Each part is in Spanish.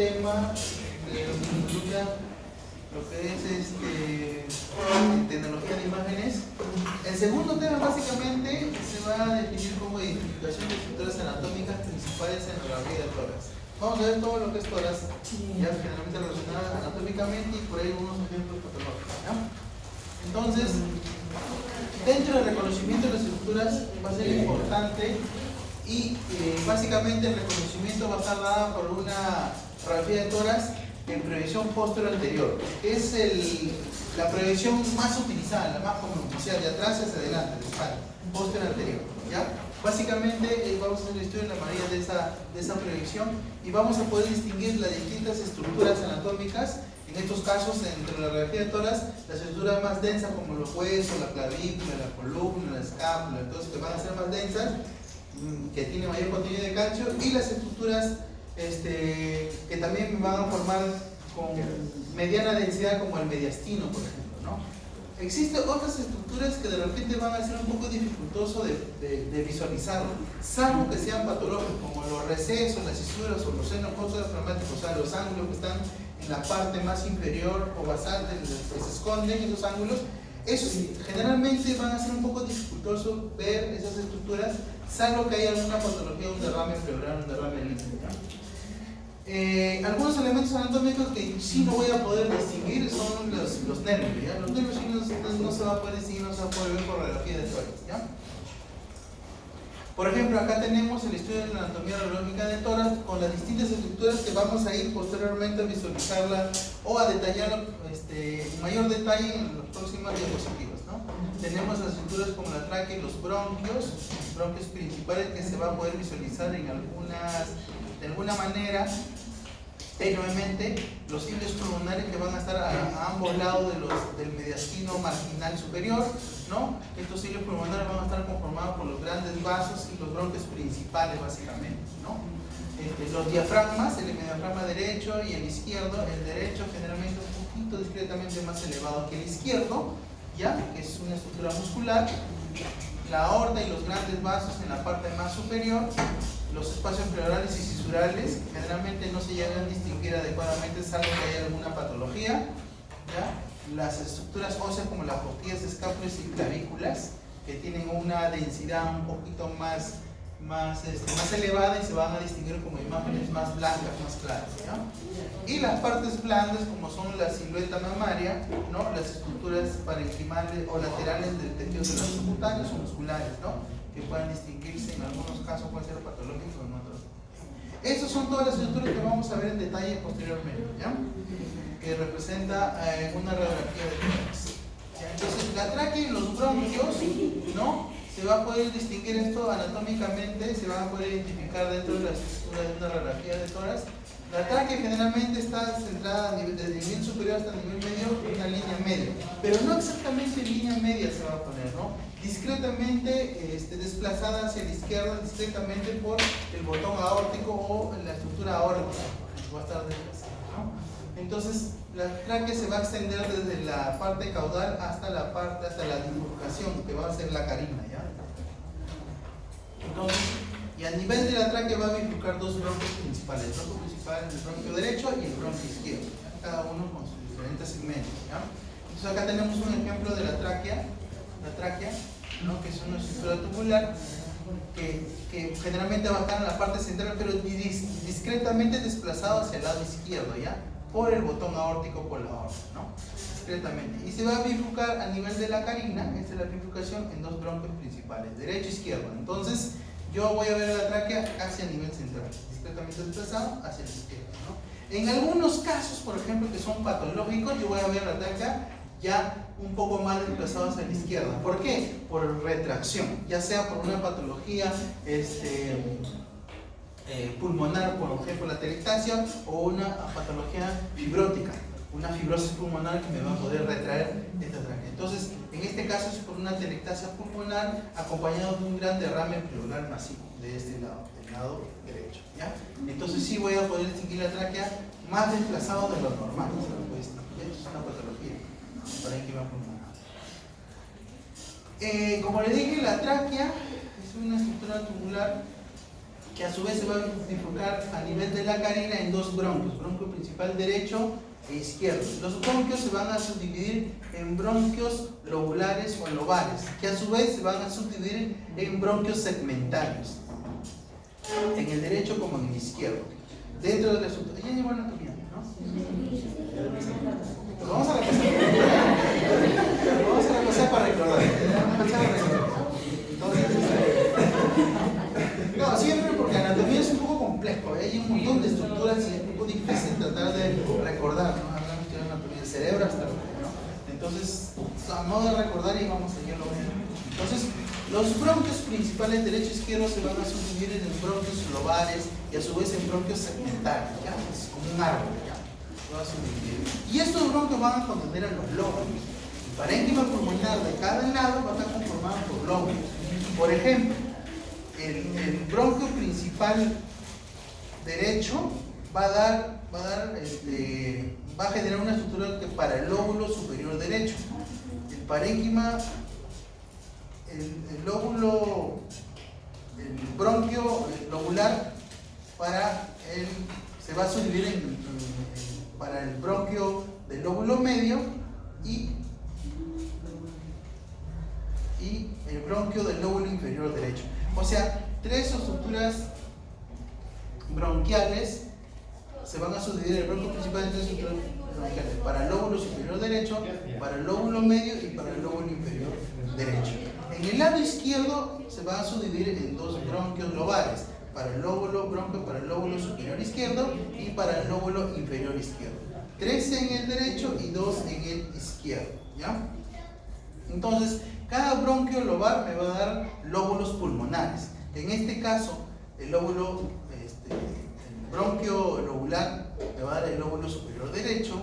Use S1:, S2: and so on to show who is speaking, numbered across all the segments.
S1: tema de lo que es tecnología de imágenes. El segundo tema básicamente se va a definir como identificación de estructuras anatómicas principales en la radiografía de tórax. Vamos a ver todo lo que es tórax, ya generalmente relacionado anatómicamente y por ahí unos ejemplos patológicos, ¿ya? Entonces, dentro del reconocimiento de las estructuras va a ser importante y básicamente el reconocimiento va a estar dado por una radiografía de tórax en proyección posterior-anterior, que es la proyección más utilizada, la más común, o sea, de atrás hacia adelante, de espalda, posterior-anterior, ¿ya? Básicamente vamos a hacer el estudio en la mayoría de esa proyección y vamos a poder distinguir las distintas estructuras anatómicas. En estos casos, entre la radiografía de tórax, las estructuras más densas como los huesos, la clavícula, la columna, la escápula, entonces que van a ser más densas, que tienen mayor contenido de calcio, y las estructuras que también van a formar con mediana densidad como el mediastino, por ejemplo, ¿no? Existen otras estructuras que de repente van a ser un poco dificultoso de visualizar, salvo que sean patológicos, como los recesos, las fisuras o los senos postraumáticos, o sea, los ángulos que están en la parte más inferior o basal que se esconden esos ángulos. Esos generalmente van a ser un poco dificultoso ver esas estructuras, salvo que haya alguna patología, un derrame pleural, un derrame líquido. Algunos elementos anatómicos que sí no voy a poder distinguir son los nervios, ¿ya? Los nervios sí no se va a poder distinguir, no se va a poder ver por radiografía de tórax, ¿ya? Por ejemplo, acá tenemos el estudio de la anatomía radiológica de tórax con las distintas estructuras que vamos a ir posteriormente a visualizarla o a detallar en mayor detalle en las próximas diapositivas, ¿no? Tenemos las estructuras como la tráquea y los bronquios principales que se va a poder visualizar de alguna manera. Nuevamente, los cilios pulmonares que van a estar a ambos lados del mediastino marginal superior, ¿no? Estos cilios pulmonares van a estar conformados por los grandes vasos y los bronquios principales, básicamente, ¿no? Los diafragmas, el hemodiafragma derecho y el izquierdo, el derecho generalmente un poquito discretamente más elevado que el izquierdo, ¿ya? Que es una estructura muscular. La aorta y los grandes vasos en la parte más superior, los espacios pleurales y cisurales generalmente no se llegan a distinguir adecuadamente salvo que haya alguna patología, ¿ya? Las estructuras óseas como las costillas, escápulas y clavículas que tienen una densidad un poquito más elevada y se van a distinguir como imágenes más blancas, más claras, ¿ya? Y las partes blandas como son la silueta mamaria, ¿no? Las estructuras parenquimales o laterales del tejido de los subcutáneos o musculares, ¿no? Que puedan distinguirse, en algunos casos pueden ser patológicos o en otros. Estas son todas las estructuras que vamos a ver en detalle posteriormente, ¿ya? Que representa una radiografía de tórax. Entonces, la tráquea y los bronquios, ¿no? Se va a poder distinguir esto anatómicamente, se van a poder identificar dentro de la estructura de una radiografía de tórax. La tráquea generalmente está centrada desde el nivel superior hasta el nivel medio en una línea media, pero no exactamente en línea media se va a poner, ¿no? Discretamente desplazada hacia la izquierda, discretamente por el botón aórtico o la estructura aórtica, va a estar desplazada, ¿no? Entonces, la tráquea se va a extender desde la parte caudal hasta la bifurcación, que va a ser la carina, ¿ya? Entonces, y a nivel de la tráquea va a bifurcar dos bronquios principales, el bronquio principal, el bronquio derecho y el bronquio izquierdo, ¿ya? Cada uno con sus diferentes segmentos, ¿ya? Entonces, acá tenemos un ejemplo de la tráquea, ¿no? Que es una estructura tubular que generalmente va a estar en la parte central, pero discretamente desplazado hacia el lado izquierdo, ¿ya? Por el botón aórtico, por la aorta, ¿no? Discretamente. Y se va a bifurcar a nivel de la carina, esta es la bifurcación, en dos bronquios principales, derecho e izquierdo. Entonces, yo voy a ver la tráquea hacia el nivel central, discretamente desplazado hacia la izquierda, ¿no? En algunos casos, por ejemplo, que son patológicos, yo voy a ver la tráquea ya un poco más desplazado hacia la izquierda. ¿Por qué? Por retracción, ya sea por una patología pulmonar, por ejemplo la telectasia, o una patología fibrótica, una fibrosis pulmonar que me va a poder retraer esta tráquea. Entonces, en este caso es por una telectasia pulmonar acompañado de un gran derrame pleural masivo de este lado, del lado derecho, ¿ya? Entonces sí voy a poder distinguir la tráquea más desplazado de lo normal, pues, esto es una patología parénquima pulmonar. Como le dije, la tráquea es una estructura tubular que a su vez se va a bifurcar a nivel de la carina en dos bronquios, bronquio principal derecho e izquierdo. Los bronquios se van a subdividir en bronquios lobulares o lobares, que a su vez se van a subdividir en bronquios segmentarios, en el derecho como en el izquierdo. Dentro de la estructura. Ya llegó la anatomía, ¿no? Pues vamos a repasar. Vamos a repasar para recordar. No, siempre porque anatomía es un poco complejo, hay un montón de estructuras y es un poco difícil tratar de recordar, ¿no? Hablamos de anatomía del cerebro hasta luego, ¿no? Entonces, a modo de recordar y vamos a seguirlo viendo. Entonces, los bronquios principales derecho e izquierdo se van a subdividir en bronquios lobares y a su vez en bronquios segmentarios, ¿ya? Es como un árbol, ¿ya? Se va a subdividir. Y estos bronquios van a contener a los lóbulos. El parénquima pulmonar de cada lado va a estar conformado por lóbulos. Por ejemplo, el bronquio principal derecho va a generar una estructura que para el lóbulo superior derecho. El parénquima, el bronquio lobular se va a subdividir para el bronquio del lóbulo medio y el bronquio del lóbulo inferior derecho. O sea, tres estructuras bronquiales se van a subdividir el bronquio principal en tres estructuras bronquiales: para el lóbulo superior derecho, para el lóbulo medio y para el lóbulo inferior derecho. En el lado izquierdo se va a subdividir en dos bronquios lobares: para el lóbulo superior izquierdo y para el lóbulo inferior izquierdo. 3 en el derecho y 2 en el izquierdo, ¿ya? Entonces, cada bronquio lobar me va a dar lóbulos pulmonares. En este caso, el bronquio lobular me va a dar el lóbulo superior derecho,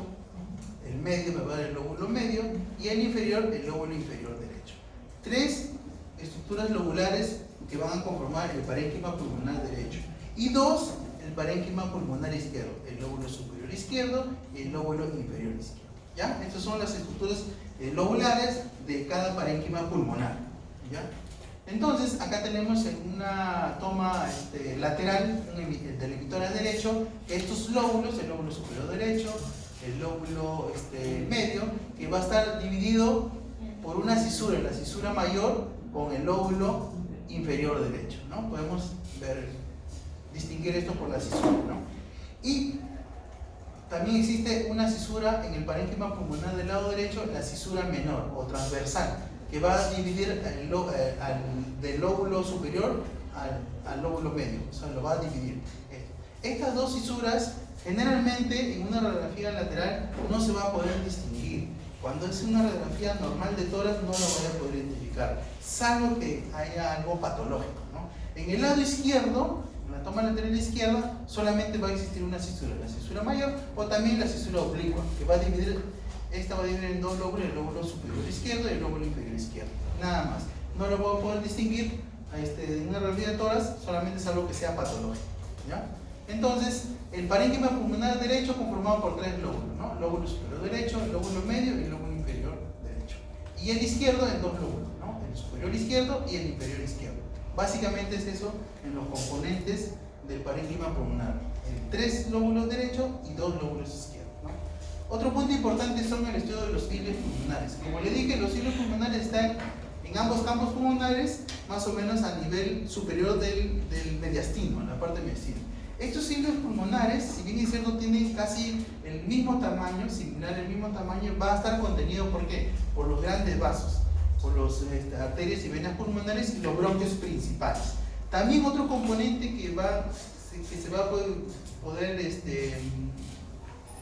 S1: el medio me va a dar el lóbulo medio y el inferior el lóbulo inferior derecho. 3 estructuras lobulares que van a conformar el parénquima pulmonar derecho y 2 el parénquima pulmonar izquierdo, el lóbulo superior izquierdo y el lóbulo inferior izquierdo. ¿Ya? Estas son las estructuras lobulares de cada parénquima pulmonar, ¿ya? Entonces, acá tenemos en una toma lateral del emitor derecho estos lóbulos: el lóbulo superior derecho, el lóbulo medio, que va a estar dividido por una cisura, la cisura mayor con el lóbulo inferior derecho, ¿no? Podemos distinguir esto por la cisura, ¿no? Y también existe una cisura en el parénquima pulmonar del lado derecho, la cisura menor o transversal, que va a dividir del lóbulo superior al lóbulo medio, o sea, lo va a dividir. Estas dos cisuras, generalmente en una radiografía lateral no se va a poder distinguir. Cuando es una radiografía normal de tórax no lo voy a poder identificar, salvo que haya algo patológico, ¿no? En el lado izquierdo, en la toma lateral izquierda, solamente va a existir una cisura, la cisura mayor o también la cisura oblicua, que va a dividir. Esta va a dividir en dos lóbulos: el lóbulo superior izquierdo y el lóbulo inferior izquierdo. Nada más. No lo voy a poder distinguir en una radiografía de tórax, solamente es algo que sea patológico, ¿ya? Entonces, el parénquima pulmonar derecho conformado por 3 lóbulos, ¿no? Lóbulo superior derecho, el lóbulo medio y el lóbulo inferior derecho. Y el izquierdo en 2 lóbulos, ¿no? El superior izquierdo y el inferior izquierdo. Básicamente es eso en los componentes del parénquima pulmonar: 3 lóbulos derecho y 2 lóbulos izquierdos. Otro punto importante son el estudio de los cilios pulmonares. Como le dije, los cilios pulmonares están en ambos campos pulmonares, más o menos a nivel superior del mediastino, en la parte mediastina. Estos cilios pulmonares, si bien es cierto, tienen casi el mismo tamaño, similar el mismo tamaño, va a estar contenido, ¿por qué? Por los grandes vasos, por las arterias y venas pulmonares y los bronquios principales. También otro componente que se va a poder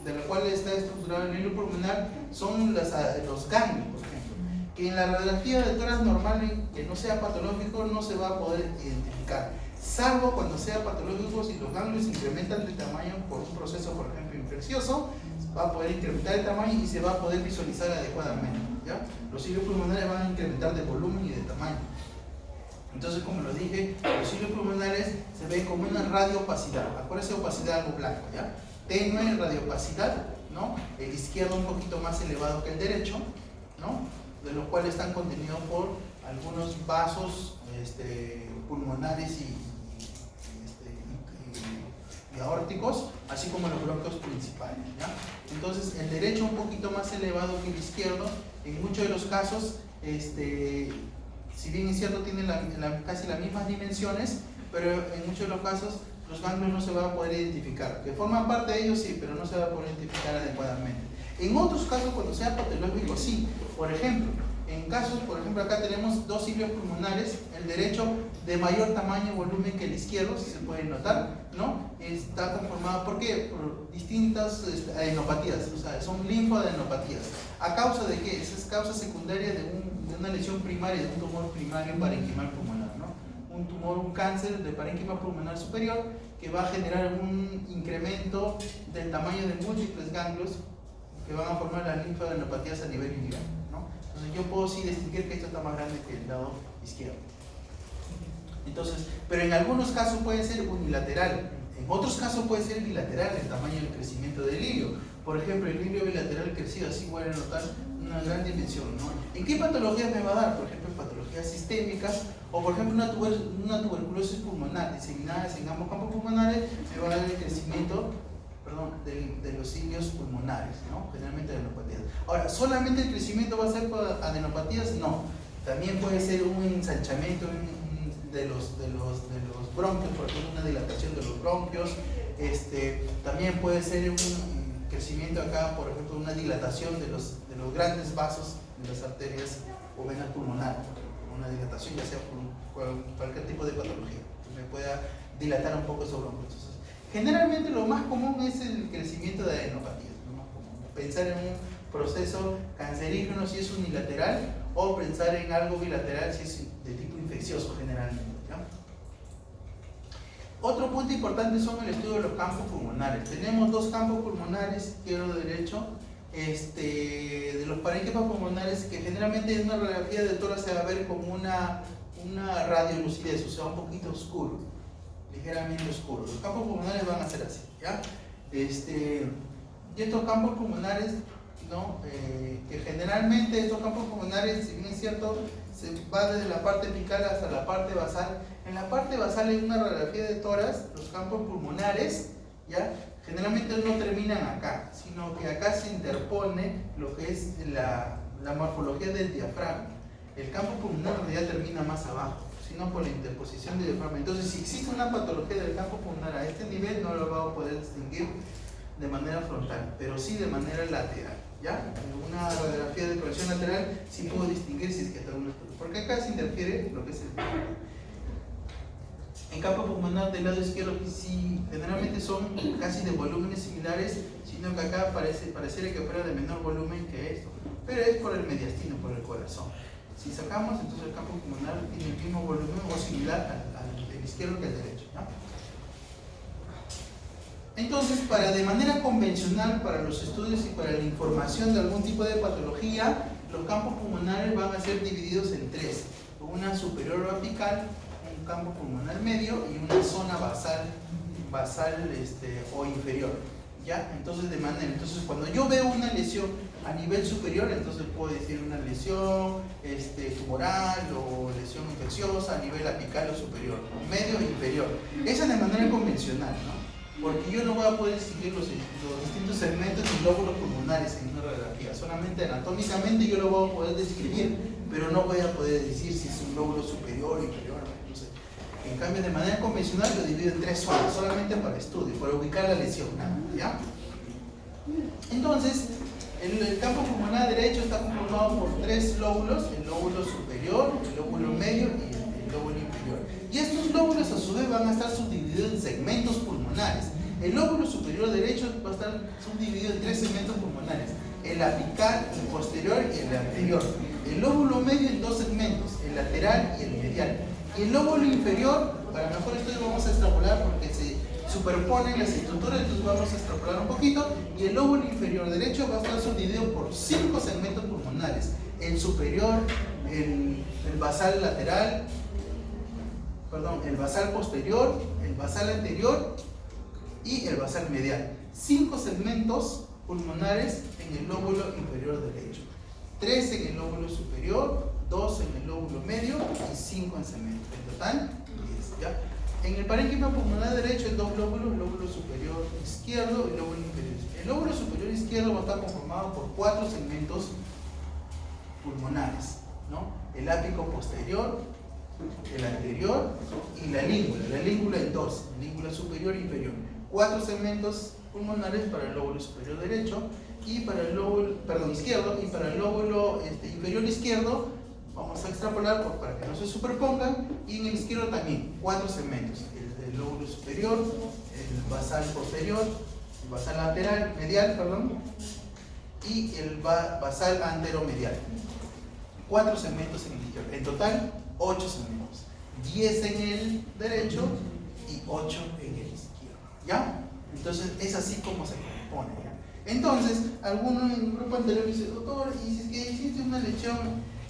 S1: de la cual está estructurado el hilo pulmonar son los ganglios, por ejemplo, que en la radiografía de tórax normal, que no sea patológico, no se va a poder identificar, salvo cuando sea patológico. Si los ganglios incrementan de tamaño por un proceso, por ejemplo, infeccioso, va a poder incrementar el tamaño y se va a poder visualizar adecuadamente, ¿ya? Los cilios pulmonares van a incrementar de volumen y de tamaño. Entonces, como lo dije, los cilios pulmonares se ven como una radiopacidad. Acuérdense, opacidad algo blanco, ¿ya? Tenue radiopacidad, ¿no? El izquierdo un poquito más elevado que el derecho, ¿no? De los cuales están contenidos por algunos vasos pulmonares y aórticos, así como los bronquios principales, ¿ya? Entonces, el derecho un poquito más elevado que el izquierdo, en muchos de los casos, si bien es cierto, tiene casi las mismas dimensiones, pero en muchos de los casos los ganglios no se van a poder identificar. Que forman parte de ellos sí, pero no se va a poder identificar adecuadamente. En otros casos, cuando sea patológico, sí. Por ejemplo, en casos, por ejemplo, acá tenemos dos cilios pulmonares, el derecho de mayor tamaño y volumen que el izquierdo, si se puede notar, ¿no? Está conformado, ¿por qué? Por distintas adenopatías, o sea, son linfoadenopatías. ¿A causa de qué? Esa es causa secundaria de una lesión primaria, de un tumor primario parenquimal pulmonar, ¿no? Un tumor, un cáncer de parénquima pulmonar superior que va a generar un incremento del tamaño de múltiples ganglios que van a formar las linfadenopatías a nivel iliar, ¿no? Entonces yo puedo sí distinguir que esto está más grande que el lado izquierdo. Entonces, pero en algunos casos puede ser unilateral, en otros casos puede ser bilateral el tamaño y el crecimiento del hilio. Por ejemplo, el hilio bilateral crecido así puede notar una gran dimensión, ¿no? ¿En qué patologías me va a dar? Por ejemplo, en patologías sistémicas, o por ejemplo una tuberculosis pulmonar diseminada en ambos campos pulmonares, me va a dar el crecimiento, de los cilios pulmonares, ¿no? Generalmente adenopatías. Ahora, ¿solamente el crecimiento va a ser por adenopatías? No. También puede ser un ensanchamiento de los bronquios, por ejemplo, una dilatación de los bronquios. También puede ser un crecimiento acá, por ejemplo, una dilatación de los grandes vasos de las arterias o venas pulmonares. Una dilatación, ya sea por cualquier tipo de patología, que me pueda dilatar un poco esos bronquios. Entonces, generalmente lo más común es el crecimiento de adenopatías, lo más común. Pensar en un proceso cancerígeno si es unilateral, o pensar en algo bilateral si es de tipo infeccioso generalmente, ¿ya? Otro punto importante son el estudio de los campos pulmonares. Tenemos dos campos pulmonares, izquierdo y derecho, de los parénquimas pulmonares, que generalmente en una radiografía de tórax se va a ver como una radiolucidez, o sea, un poquito oscuro, ligeramente oscuro. Los campos pulmonares van a ser así, ¿ya? Y estos campos pulmonares, ¿no? Que generalmente estos campos pulmonares, si bien es cierto, se va desde la parte apical hasta la parte basal. En la parte basal, en una radiografía de tórax, los campos pulmonares, ¿ya? Generalmente no terminan acá, sino que acá se interpone lo que es la morfología del diafragma. El campo pulmonar ya termina más abajo, sino por la interposición del diafragma. Entonces, si existe una patología del campo pulmonar a este nivel, no lo vamos a poder distinguir de manera frontal, pero sí de manera lateral, ¿ya? En una radiografía de proyección lateral sí puedo distinguir si es que está una estructura, porque acá se interfiere lo que es el en campo pulmonar del lado izquierdo, sí, generalmente son casi de volúmenes similares, sino que acá pareciera que fuera de menor volumen que esto, pero es por el mediastino, por el corazón. Si sacamos, entonces el campo pulmonar tiene el mismo volumen o similar al del izquierdo que al derecho, ¿no? Entonces, de manera convencional, para los estudios y para la información de algún tipo de patología, los campos pulmonares van a ser divididos en tres: una superior o apical, un campo pulmonar medio y una zona basal o inferior, ¿ya? Entonces, cuando yo veo una lesión a nivel superior, entonces puedo decir una lesión tumoral o lesión infecciosa a nivel apical o superior, medio o inferior. Esa es de manera convencional, ¿no? Porque yo no voy a poder distinguir los distintos segmentos y lóbulos pulmonares en una radiografía. Solamente anatómicamente yo lo voy a poder describir, pero no voy a poder decir si es un lóbulo superior o inferior, no sé. En cambio, de manera convencional lo divido en tres zonas, solamente para estudio, para ubicar la lesión, ¿ya? Entonces, el campo pulmonar derecho está conformado por tres lóbulos: el lóbulo superior, el lóbulo medio y el lóbulo inferior. Y estos lóbulos a su vez van a estar subdivididos en segmentos pulmonares. El lóbulo superior derecho va a estar subdividido en tres segmentos pulmonares: el apical, el posterior y el anterior. El lóbulo medio en dos segmentos: el lateral y el medial. Y el lóbulo inferior, para mejor estudio vamos a extrapolar porque se superponen las estructuras, entonces vamos a extrapolar un poquito. Y el lóbulo inferior derecho va a estar subdividido por 5 segmentos pulmonares: el superior, el basal lateral, el basal posterior, el basal anterior y el basal medial. 5 segmentos pulmonares en el lóbulo inferior derecho, 3 en el lóbulo superior, 2 en el lóbulo medio y 5 en segmento. En total, 10, ¿ya? En el parénquima pulmonar derecho hay dos lóbulos, lóbulo superior está conformado por 4 segmentos pulmonares, ¿no? El ápico posterior, el anterior y la língula en 2, língula superior e inferior. 4 segmentos pulmonares para el lóbulo superior derecho y para el lóbulo, izquierdo, y para el lóbulo inferior izquierdo vamos a extrapolar para que no se superpongan, y en el izquierdo también 4 segmentos, el lóbulo superior, el basal posterior, el basal lateral, medial, y el basal anteromedial. 4 segmentos en el izquierdo, en total 8 segmentos, 10 en el derecho y 8 en el izquierdo, ¿ya? Entonces es así como se compone, ¿ya? Entonces, alguno en un grupo anterior dice, doctor, y si es que existe una lesión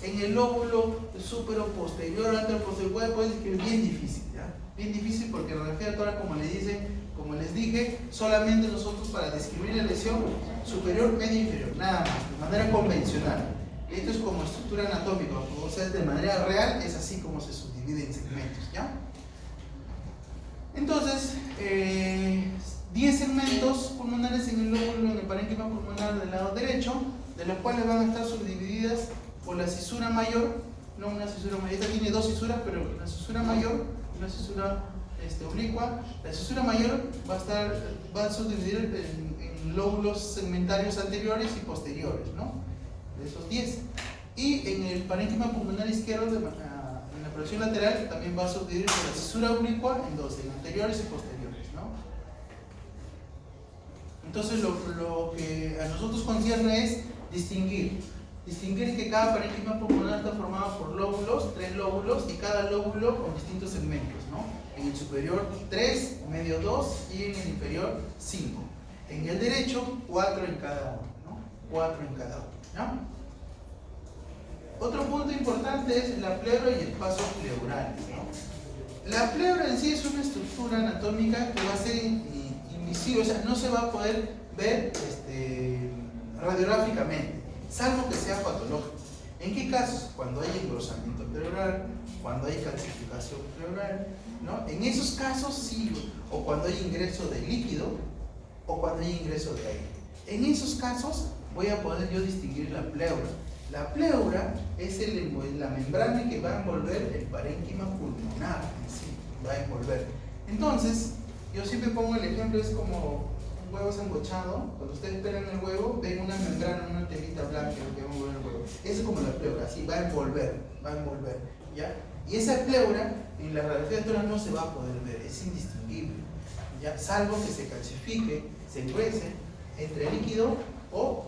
S1: en el lóbulo superior posterior, anteroposterior, puede decir que es bien difícil, ¿ya? Bien difícil porque la radiografía tórax, como les dije, solamente nosotros para describir la lesión superior, medio, inferior, nada más, de manera convencional. Esto es como estructura anatómica, o sea, de manera real es así como se subdivide en segmentos, ¿ya? Entonces, 10 segmentos pulmonares en el lóbulo, en el parénquima pulmonar del lado derecho, de los cuales van a estar subdivididas por la cisura mayor, no una cisura mayor, esta tiene 2 cisuras, pero la cisura mayor, una cisura oblicua, la cisura mayor va a subdividir en lóbulos segmentarios anteriores y posteriores, ¿no? De esos 10. Y en el parénquima pulmonar izquierdo, en la proyección lateral, también va a subdividir por la cisura oblicua en 2, en anteriores y posteriores, ¿no? Entonces lo que a nosotros concierne es distinguir que cada parénquima pulmonar está formado por lóbulos, 3 lóbulos, y cada lóbulo con distintos segmentos, ¿no? En el superior 3, medio 2 y en el inferior 5. En el derecho 4 en cada uno, ¿no? 4 en cada uno, ¿no? Otro punto importante es la pleura y el paso pleural, ¿no? La pleura en sí es una estructura anatómica que va a ser invisible, o sea, no se va a poder ver radiográficamente, salvo que sea patológico. ¿En qué casos? Cuando hay engrosamiento pleural, cuando hay calcificación pleural, ¿no? En esos casos sí, o cuando hay ingreso de líquido, o cuando hay ingreso de aire. En esos casos voy a poder yo distinguir la pleura. La pleura es la membrana que va a envolver el parénquima pulmonar en sí, va a envolver. Entonces, yo siempre pongo el ejemplo, es como un huevo sancochado. Cuando ustedes pelan el huevo, ven una membrana, una telita blanca que va a envolver el huevo. Eso es como la pleura, así va a envolver, ¿ya? Y esa pleura en la radiografía tórax no se va a poder ver, es indistinguible, ¿ya? Salvo que se calcifique, se engruese, entre líquido o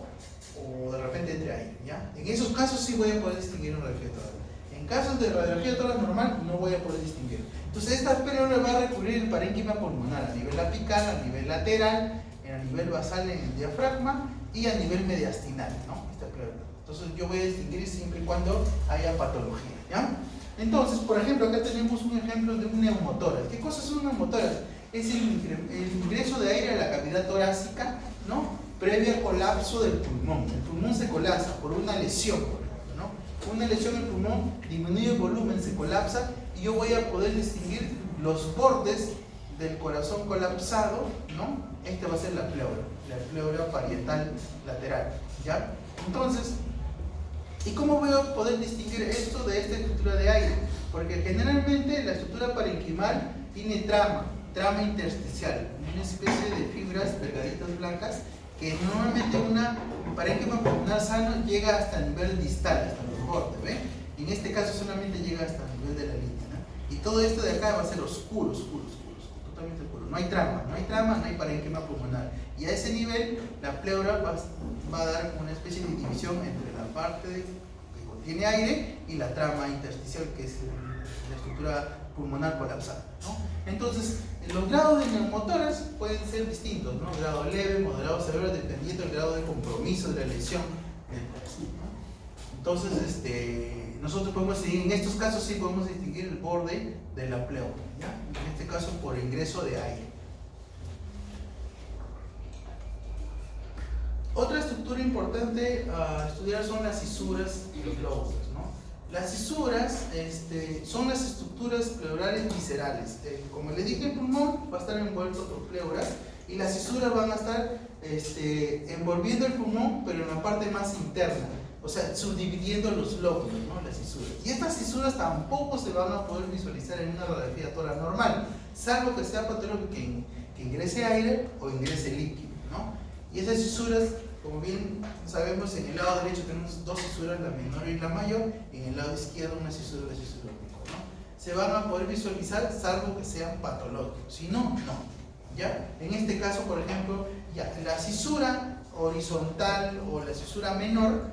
S1: de repente entre aire, ¿ya? En esos casos sí voy a poder distinguir una radiografía tórax. En casos de radiografía tórax normal no voy a poder distinguir. Entonces esta pleura va a recurrir el parénquima pulmonar a nivel apical, a nivel lateral, a nivel basal en el diafragma y a nivel mediastinal, ¿no? Esta pleura. Entonces yo voy a distinguir siempre y cuando haya patología, ¿ya? Entonces, por ejemplo, acá tenemos un ejemplo de un neumotórax. ¿Qué cosa es un neumotórax? Es el ingreso de aire a la cavidad torácica, ¿no? Previo al colapso del pulmón. El pulmón se colapsa por una lesión, por ejemplo, ¿no? Una lesión en el pulmón, disminuye el volumen, se colapsa, y yo voy a poder distinguir los bordes del corazón colapsado, ¿no? Esta va a ser la pleura parietal lateral, ¿ya? Entonces, ¿y cómo voy a poder distinguir esto de esta estructura de aire? Porque generalmente la estructura parenquimal tiene trama intersticial, una especie de fibras delgaditas blancas que normalmente un parénquima pulmonar sano llega hasta el nivel distal, hasta los bordes, ¿ven? En este caso solamente llega hasta el nivel de la línea, ¿no? Y todo esto de acá va a ser oscuro, totalmente oscuro. No hay trama, no hay parénquima pulmonar. Y a ese nivel la pleura va a dar una especie de división entre la parte que contiene aire y la trama intersticial, que es la estructura pulmonar colapsada, ¿no? Entonces, los grados de neumotórax pueden ser distintos, ¿no? Grado leve, moderado, severo, dependiendo del grado de compromiso de la lesión del corazón, ¿no? Entonces, nosotros podemos seguir, en estos casos sí podemos distinguir el borde de la pleura, ¿ya? En este caso por ingreso de aire. Otra estructura importante a estudiar son las cisuras y los lóbulos, ¿no? Las cisuras son las estructuras pleurales viscerales. Como les dije, el pulmón va a estar envuelto por pleuras, Y las cisuras van a estar envolviendo el pulmón, pero en la parte más interna, o sea, subdividiendo los lóbulos, ¿no? Las cisuras. Y estas cisuras tampoco se van a poder visualizar en una radiografía tórax normal, salvo que sea patológico que ingrese aire o ingrese líquido, ¿no? Y esas cisuras, como bien sabemos, en el lado derecho tenemos dos cisuras, la menor y la mayor, y en el lado izquierdo una cisura, la cisura pico, ¿no? Se van a poder visualizar salvo que sean patológicos, si no, no. ¿Ya? En este caso, por ejemplo, ya, la cisura horizontal o la cisura menor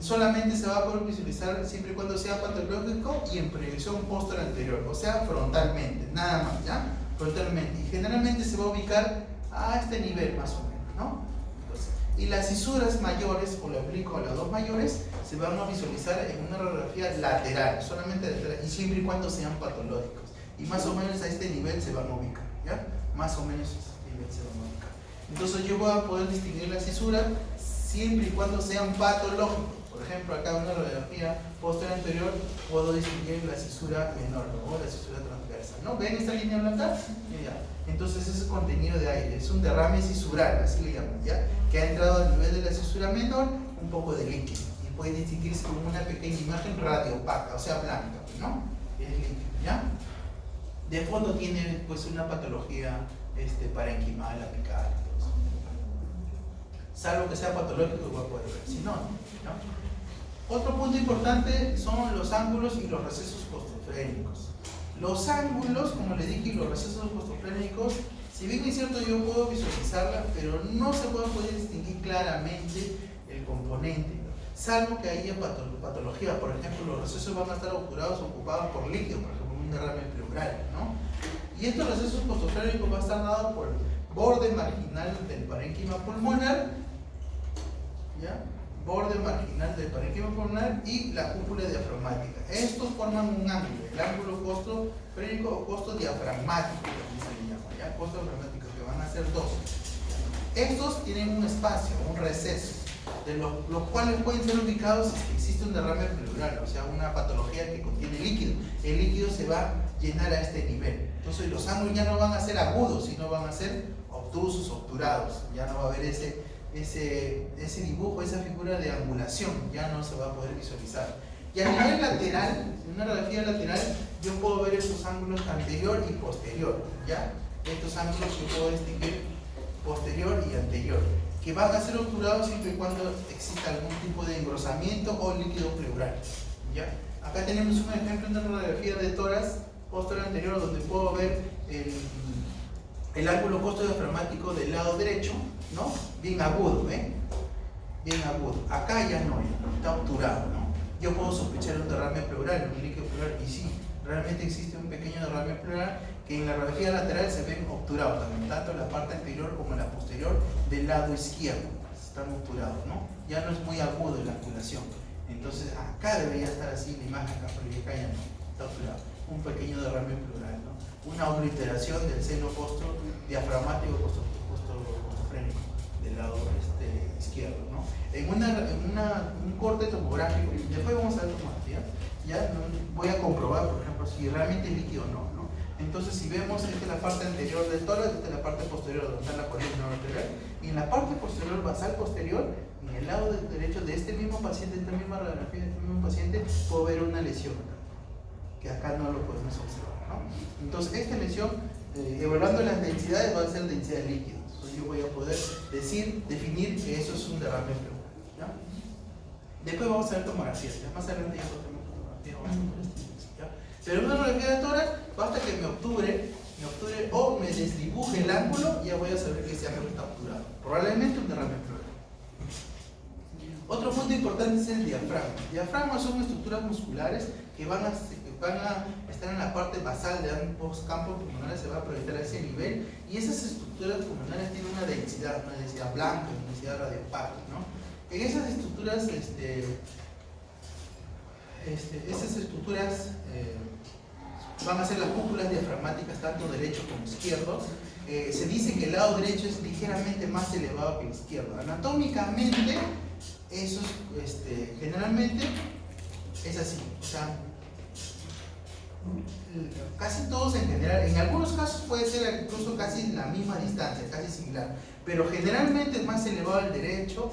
S1: solamente se va a poder visualizar siempre y cuando sea patológico y en proyección posterior anterior, o sea, frontalmente, nada más, ¿ya? Frontalmente. Y generalmente se va a ubicar a este nivel más o menos, ¿no? Entonces, y las cisuras mayores, o la oblicuo o las dos mayores, se van a visualizar en una radiografía lateral, solamente lateral, y siempre y cuando sean patológicos. Y más o menos a este nivel se van a ubicar, ¿ya? Más o menos a este nivel se van a ubicar. Entonces yo voy a poder distinguir la cisura siempre y cuando sean patológicos. Por ejemplo, acá en una radiografía posterior anterior puedo distinguir la cisura menor, ¿no? O la cisura transversa, ¿no? ¿Ven esta línea blanca? Ya. Entonces ese es contenido de aire, es un derrame cisural, así le llaman, ¿ya? Que ha entrado al nivel de la cisura menor un poco de líquido y puede distinguirse con una pequeña imagen radiopaca, o sea, blanca, ¿no? Es líquido, ¿ya? De fondo tiene pues una patología parenquimal, apical, salvo que sea patológico, igual puede ver, si no, ¿no? Otro punto importante son los ángulos y los recesos costofrénicos. Los ángulos, como les dije, y los recesos costofrénicos, si bien es cierto yo puedo visualizarla, pero no se va a poder distinguir claramente el componente, salvo que haya patología. Por ejemplo, los recesos van a estar obturados, ocupados por líquido, por ejemplo, un derrame pleural, ¿no? Y estos recesos costofrénicos van a estar dados por el borde marginal del parénquima pulmonar, ¿ya? Borde marginal del parénquima pulmonar y la cúpula diafragmática. Estos forman un ángulo, el ángulo costofrénico o costo diafragmático, como se le llama, ¿ya? Costo diafragmático, que van a ser dos. Estos tienen un espacio, un receso, de los cuales pueden ser ubicados si existe un derrame pleural, o sea, una patología que contiene líquido. El líquido se va a llenar a este nivel. Entonces los ángulos ya no van a ser agudos, sino van a ser obtusos, obturados. Ya no va a haber ese dibujo, esa figura de angulación, ya no se va a poder visualizar. Y a nivel lateral, en una radiografía lateral, yo puedo ver estos ángulos anterior y posterior, ¿ya? Estos ángulos que puedo distinguir posterior y anterior, que van a ser obturados siempre y cuando exista algún tipo de engrosamiento o líquido pleural, ¿ya? Acá tenemos un ejemplo de una radiografía de tórax posterior anterior, donde puedo ver el ángulo costo diafragmático del lado derecho, ¿no? Bien agudo, ¿ven? Bien agudo. Acá ya no, está obturado, ¿no? Yo puedo sospechar un derrame pleural, un líquido pleural, y sí, realmente existe un pequeño derrame pleural que en la radiografía lateral se ven obturados, también, tanto en la parte anterior como en la posterior del lado izquierdo, están obturados, ¿no? Ya no es muy agudo la angulación. Entonces acá debería estar así la imagen, acá, pero acá ya no, está obturado. Un pequeño derrame pleural, ¿no? Una obliteración del seno costo diafragmático costofrénico del lado izquierdo, ¿no? En un corte tomográfico, después vamos a ver tomografía, ya voy a comprobar, por ejemplo, si realmente es líquido o no, ¿no? Entonces, si vemos, esta es la parte anterior del tórax, esta es la parte posterior donde está la columna vertebral, y en la parte posterior, basal posterior, en el lado derecho de este mismo paciente, esta misma radiografía de este mismo paciente, puedo ver una lesión, que acá no lo podemos observar, ¿no? Entonces, esta lesión, evaluando las densidades, va a ser densidad de líquido. Entonces, yo voy a poder definir que eso es un derrame pleural, ¿ya? Después vamos a ver tomografías, ya más adelante ya tenemos tomografía, vamos a ver ¿ya? Pero en una radiografía de tórax, basta que me obture o me desdibuje el ángulo, ya voy a saber que ese ángulo está obturado. Probablemente un derrame pleural. Otro punto importante es el diafragma. Diafragmas son estructuras musculares que van a estar en la parte basal de ambos campos pulmonares, se va a proyectar a ese nivel, y esas estructuras pulmonares tienen una densidad blanca, una densidad radiopaca, ¿no? En esas estructuras, esas estructuras van a ser las cúpulas diafragmáticas, tanto derecho como izquierdo. Se dice que el lado derecho es ligeramente más elevado que el izquierdo. Anatómicamente, eso generalmente es así, o sea, casi todos en general, en algunos casos puede ser incluso casi la misma distancia instancia, casi similar, pero generalmente es más elevado el derecho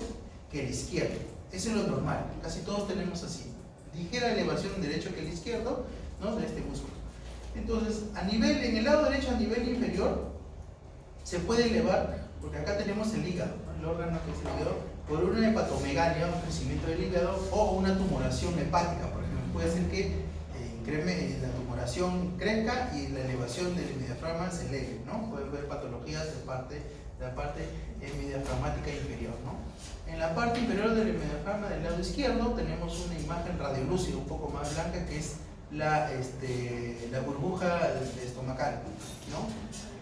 S1: que el izquierdo. Eso es lo normal, casi todos tenemos así, ligera elevación del derecho que el izquierdo, ¿no? De este músculo. Entonces, en el lado derecho, a nivel inferior, se puede elevar, porque acá tenemos el hígado, ¿no? El órgano que es el hígado, por una hepatomegalia, un crecimiento del hígado, o una tumoración hepática, por ejemplo. Puede ser que la tumoración crezca y la elevación del hemidiafragma se eleve, ¿no? Pueden ver patologías de la parte hemidiafragmática inferior, ¿no? En la parte inferior del hemidiafragma del lado izquierdo tenemos una imagen radiolúcida un poco más blanca, que es la burbuja estomacal, ¿no?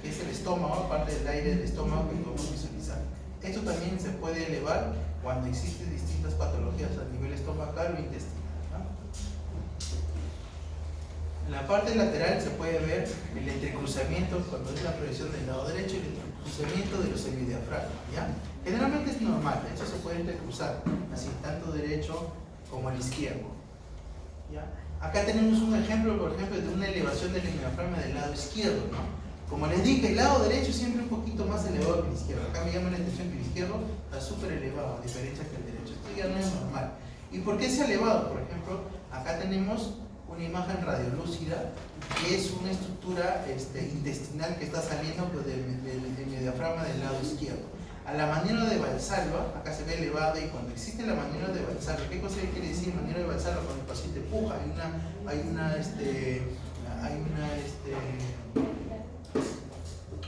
S1: Que es el estómago, parte del aire del estómago que podemos visualizar. Esto también se puede elevar cuando existen distintas patologías a nivel estomacal o intestinal, ¿no? En la parte lateral se puede ver el entrecruzamiento, cuando es la proyección del lado derecho, el entrecruzamiento de los hemidiafragmas, ¿ya? Generalmente es normal, eso se puede entrecruzar, así, tanto derecho como el izquierdo, ¿ya? Acá tenemos un ejemplo, por ejemplo, de una elevación del hemidiafragma del lado izquierdo, ¿no? Como les dije, el lado derecho es siempre un poquito más elevado que el izquierdo. Acá me llama la atención que el izquierdo está súper elevado, a diferencia que el derecho. Esto ya no es normal. ¿Y por qué se ha elevado? Por ejemplo, acá tenemos una imagen radiolúcida, que es una estructura intestinal que está saliendo pues, del hemidiafragma del lado izquierdo. A la maniobra de Valsalva, acá se ve elevado, y cuando existe la maniobra de Valsalva, ¿qué cosa quiere decir maniobra de Valsalva? Cuando el paciente puja,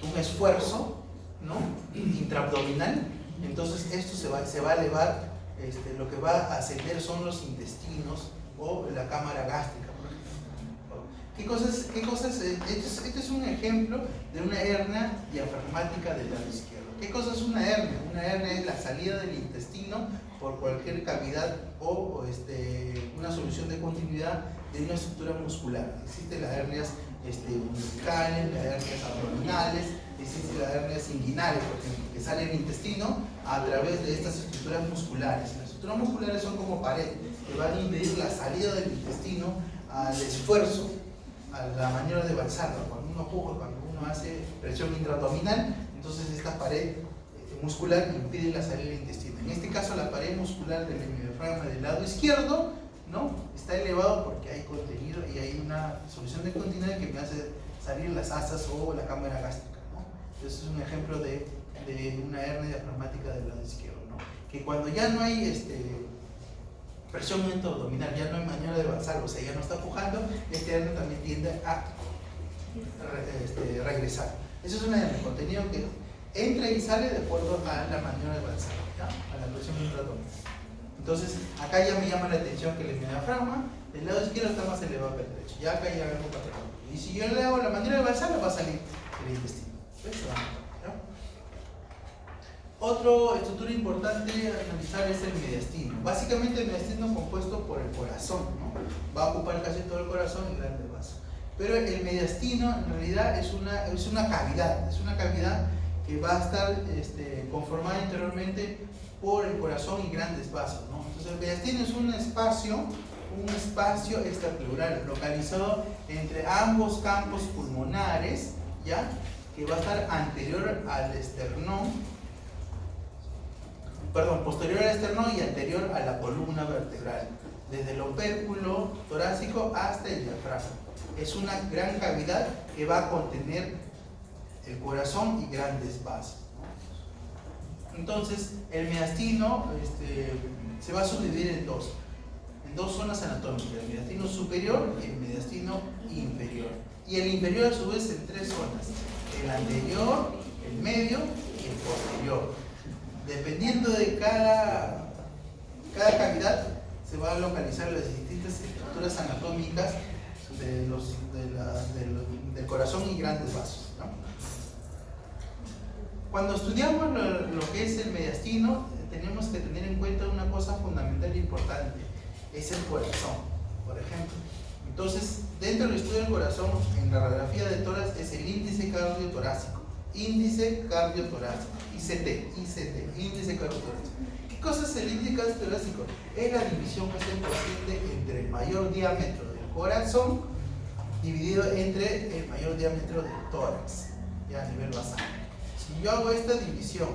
S1: un esfuerzo, ¿no? Intraabdominal, entonces esto se va a elevar, lo que va a ascender son los intestinos o la cámara gástrica, por ejemplo. ¿Qué cosas? Este es un ejemplo de una hernia diafragmática del lado izquierdo. ¿Qué cosa es una hernia? Una hernia es la salida del intestino por cualquier cavidad o una solución de continuidad de una estructura muscular. Existen las hernias umbilicales, las hernias abdominales, existen las hernias inguinales, por ejemplo, que sale el intestino a través de estas estructuras musculares. Las estructuras musculares son como pared, que van a impedir la salida del intestino al esfuerzo, a la maniobra de Valsalva. Cuando uno puja, cuando uno hace presión intraabdominal, entonces esta pared muscular impide la salida del intestino. En este caso, la pared muscular del hemidiafragma del lado izquierdo, ¿no? Está elevado porque hay contenido y hay una solución de continuidad que me hace salir las asas o la cámara gástrica, ¿no? Entonces es un ejemplo de una hernia diafragmática del lado izquierdo, ¿no? Que cuando ya no hay presión abdominal, ya no hay maniobra de Valsalva, o sea, ya no está pujando, este hernia también tiende a regresar. Eso es una hernia, contenido que entra y sale de acuerdo a la maniobra de Valsalva, ¿ya? A la presión intraabdominal. Entonces, acá ya me llama la atención que el hemidiafragma del lado izquierdo está más elevado que el derecho. Ya acá ya algo patológico. Y si yo le hago la maniobra de Valsalva, va a salir el intestino. ¿Ves? Otra estructura importante a analizar es el mediastino. Básicamente el mediastino es compuesto por el corazón, ¿no? Va a ocupar casi todo el corazón y grandes vasos. Pero el mediastino en realidad es una cavidad que va a estar conformada interiormente por el corazón y grandes vasos, ¿no? Entonces el mediastino es un espacio extrapleural localizado entre ambos campos pulmonares, ¿ya? Que va a estar anterior al esternón, posterior al esternón y anterior a la columna vertebral, desde el opérculo torácico hasta el diafragma. Es una gran cavidad que va a contener el corazón y grandes vasos, ¿no? Entonces, el mediastino se va a subdividir en dos zonas anatómicas: el mediastino superior y el mediastino inferior. Y el inferior, a su vez, en tres zonas: el anterior, el medio y el posterior. Dependiendo de cada cavidad, se van a localizar las distintas estructuras anatómicas del corazón y grandes vasos, ¿no? Cuando estudiamos lo que es el mediastino, tenemos que tener en cuenta una cosa fundamental e importante: es el corazón, por ejemplo. Entonces, dentro del estudio del corazón, en la radiografía de tórax, es el índice cardiotorácico. Índice cardiotorácico, ICT, índice cardiotorácico. ¿Qué cosa es el índice cardiotorácico? Es la división que hace el paciente entre el mayor diámetro del corazón dividido entre el mayor diámetro del tórax, ya a nivel basal. Si yo hago esta división,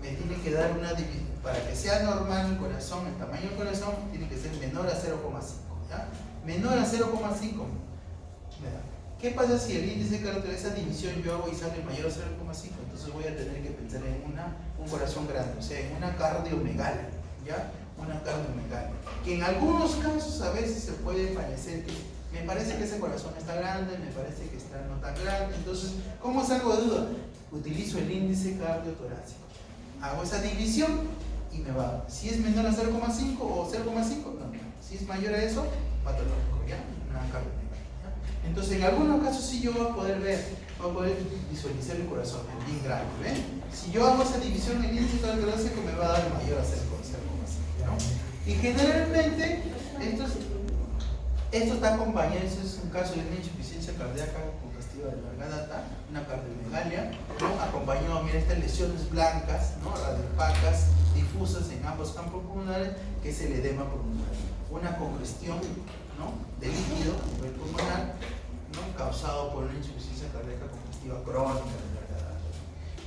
S1: me tiene que dar una división, para que sea normal el corazón, el tamaño del corazón tiene que ser menor a 0,5, ¿ya? Menor a 0,5. ¿Qué pasa si el índice de cardio, esa división yo hago y sale mayor a 0,5? Entonces voy a tener que pensar en un corazón grande, o sea, en una cardiomegalia, ¿ya? Una cardiomegalia, que en algunos casos a veces se puede parecer que me parece que ese corazón está grande, me parece que está no tan grande. Entonces, ¿cómo salgo de duda? Utilizo el índice cardiotorácico, hago esa división y me va. Si es menor a 0,5 o 0,5, no. Si es mayor a eso, patológico, ¿ya? Una cardiomegalia. Entonces, en algunos casos sí yo voy a poder ver, voy a poder visualizar el corazón bien grande, ¿ven? Si yo hago esa división, el índice cardiotorácico me va a dar mayor a 0,5, ¿no? Y generalmente, esto está acompañado, eso es un caso de una insuficiencia cardíaca congestiva de larga data, una cardiomegalia, ¿no? Acompañado, mira, estas lesiones blancas, ¿no? Radiopacas, difusas en ambos campos pulmonares, que es el edema pulmonar. Una congestión, ¿no? De líquido a nivel pulmonar, ¿no? Causado por una insuficiencia cardíaca congestiva crónica de larga data.